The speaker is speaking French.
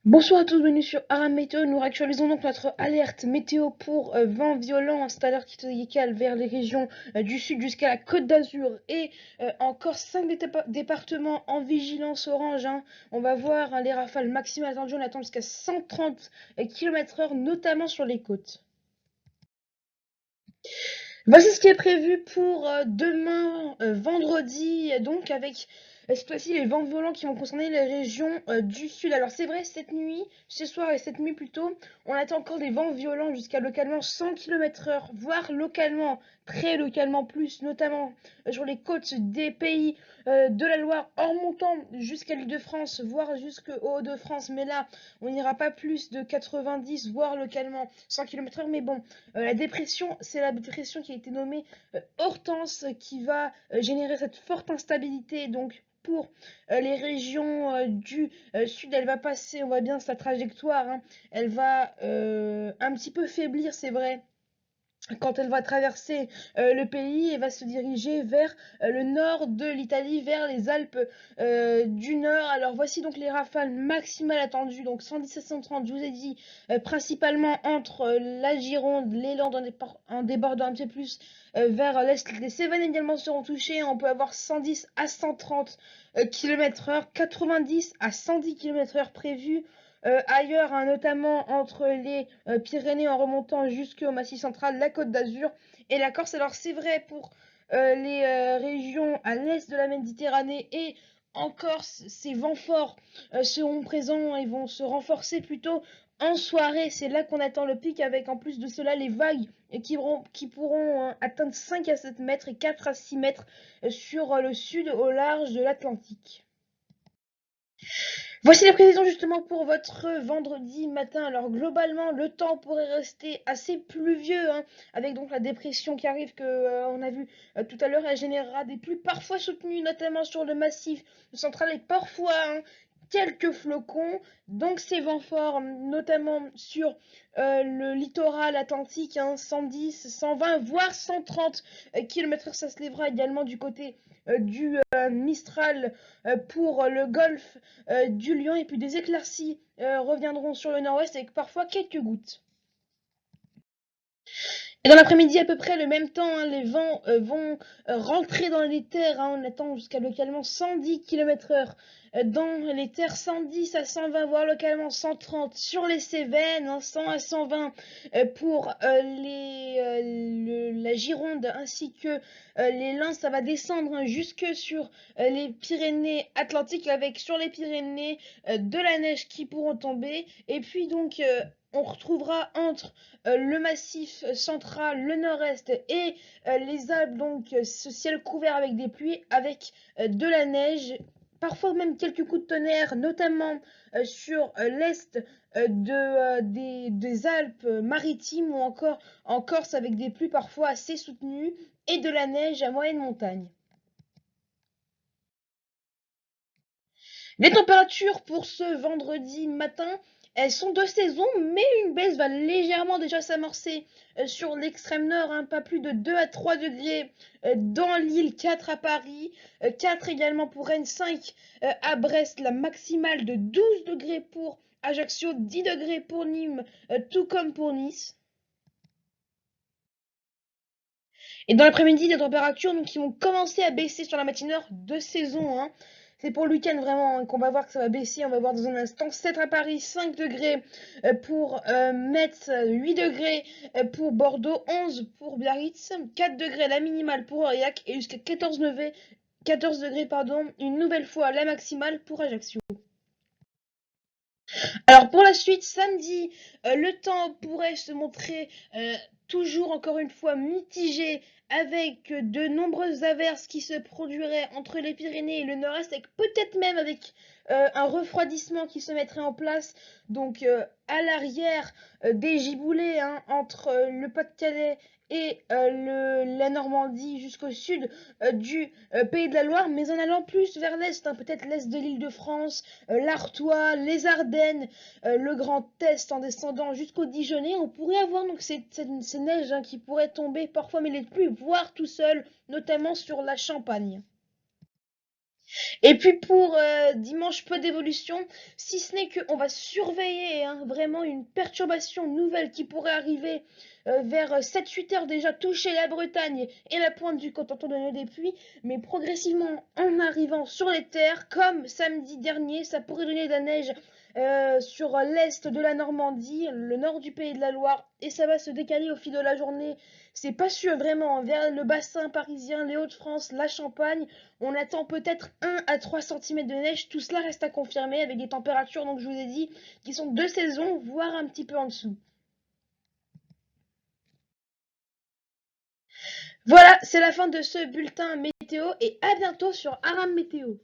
Bonsoir à tous, bienvenue sur Aram Météo. Nous actualisons donc notre alerte météo pour vent violent, c'est-à-dire qui se décale vers les régions du sud jusqu'à la Côte d'Azur et encore 5 départements en vigilance orange, hein. On va voir, hein, les rafales maximales attendues, on attend jusqu'à 130 km/h, notamment sur les côtes. Voici ce qui est prévu pour demain, vendredi, donc avec cette fois-ci les vents violents qui vont concerner les régions du sud. Alors c'est vrai, cette nuit, ce soir et cette nuit plutôt, on attend encore des vents violents jusqu'à localement 100 km/h, voire localement, très localement plus, notamment sur les côtes des pays de la Loire, en remontant jusqu'à l'Île-de-France, voire jusqu'au Hauts-de-France. Mais là, on n'ira pas plus de 90, voire localement 100 km/h. Mais bon, la dépression, c'est la dépression qui a été nommée Hortense, qui va générer cette forte instabilité. Donc, pour les régions du sud, elle va passer, on voit bien sa trajectoire, hein. Elle va un petit peu faiblir, c'est vrai, quand elle va traverser le pays et va se diriger vers le nord de l'Italie, vers les Alpes du Nord. Alors voici donc les rafales maximales attendues, donc 110 à 130, je vous ai dit, principalement entre la Gironde, les Landes en débordant un petit peu plus vers l'est. Les Cévennes également seront touchées, on peut avoir 110 à 130 km/h, 90 à 110 km/h prévus ailleurs, hein, notamment entre les Pyrénées en remontant jusqu'au Massif central, la Côte d'Azur et la Corse. Alors c'est vrai pour les régions à l'est de la Méditerranée et en Corse, ces vents forts seront présents et vont se renforcer plutôt en soirée. C'est là qu'on attend le pic, avec en plus de cela les vagues qui pourront atteindre 5 à 7 mètres et 4 à 6 mètres sur le sud au large de l'Atlantique. Voici les prévisions justement pour votre vendredi matin. Alors globalement, le temps pourrait rester assez pluvieux, hein, avec donc la dépression qui arrive que on a vu tout à l'heure. Elle générera des pluies parfois soutenues, notamment sur le massif central et parfois, hein, quelques flocons. Donc ces vents forts, notamment sur le littoral atlantique, hein, 110, 120, voire 130 km/h. Ça se lèvera également du côté du Mistral pour le golfe du Lion, et puis des éclaircies reviendront sur le nord-ouest avec parfois quelques gouttes. Et dans l'après-midi, à peu près le même temps, hein, les vents vont rentrer dans les terres, hein. On attend jusqu'à localement 110 km/h dans les terres, 110 à 120, voire localement 130 sur les Cévennes, hein, 100 à 120 pour la Gironde ainsi que les Landes. Ça va descendre, hein, jusque sur les Pyrénées Atlantiques, avec sur les Pyrénées de la neige qui pourront tomber. Et puis donc on retrouvera entre le massif central, le nord-est et les Alpes, donc ce ciel couvert avec des pluies, avec de la neige, parfois même quelques coups de tonnerre, notamment sur l'est des Alpes maritimes, ou encore en Corse, avec des pluies parfois assez soutenues et de la neige à moyenne montagne. Les températures pour ce vendredi matin, elles sont de saison, mais une baisse va légèrement déjà s'amorcer sur l'extrême nord, hein, pas plus de 2 à 3 degrés dans l'île, 4 à Paris, 4 également pour Rennes, 5 à Brest, la maximale de 12 degrés pour Ajaccio, 10 degrés pour Nîmes, tout comme pour Nice. Et dans l'après-midi, les températures donc, qui vont commencer à baisser sur la matinée de saison, hein. C'est pour le week-end vraiment, hein, qu'on va voir que ça va baisser. On va voir dans un instant 7 à Paris, 5 degrés pour Metz, 8 degrés pour Bordeaux, 11 pour Biarritz, 4 degrés la minimale pour Aurillac et jusqu'à 14 degrés, pardon, une nouvelle fois la maximale pour Ajaccio. Alors pour la suite, samedi, le temps pourrait se montrer toujours encore une fois mitigé, avec de nombreuses averses qui se produiraient entre les Pyrénées et le nord-est, avec peut-être même avec un refroidissement qui se mettrait en place, donc à l'arrière des giboulées, hein, entre le Pas-de-Calais et la Normandie jusqu'au sud du Pays de la Loire, mais en allant plus vers l'est, hein, peut-être l'est de l'Île-de-France, l'Artois, les Ardennes, le Grand Est, en descendant jusqu'au Dijonais. On pourrait avoir donc ces neiges, hein, qui pourraient tomber parfois, mais les pluies, voire tout seul, notamment sur la Champagne. Et puis pour dimanche, peu d'évolution, si ce n'est qu'on va surveiller hein, vraiment une perturbation nouvelle qui pourrait arriver vers 7-8 heures déjà, toucher la Bretagne et la pointe du Cotentin des Puys, mais progressivement en arrivant sur les terres, comme samedi dernier, ça pourrait donner de la neige sur l'est de la Normandie, le nord du Pays de la Loire, et ça va se décaler au fil de la journée. C'est pas sûr vraiment, vers le bassin parisien, les Hauts-de-France, la Champagne. On attend peut-être 1 à 3 cm de neige. Tout cela reste à confirmer avec des températures, donc je vous ai dit, qui sont de saison, voire un petit peu en dessous. Voilà, c'est la fin de ce bulletin météo et à bientôt sur Aram Météo.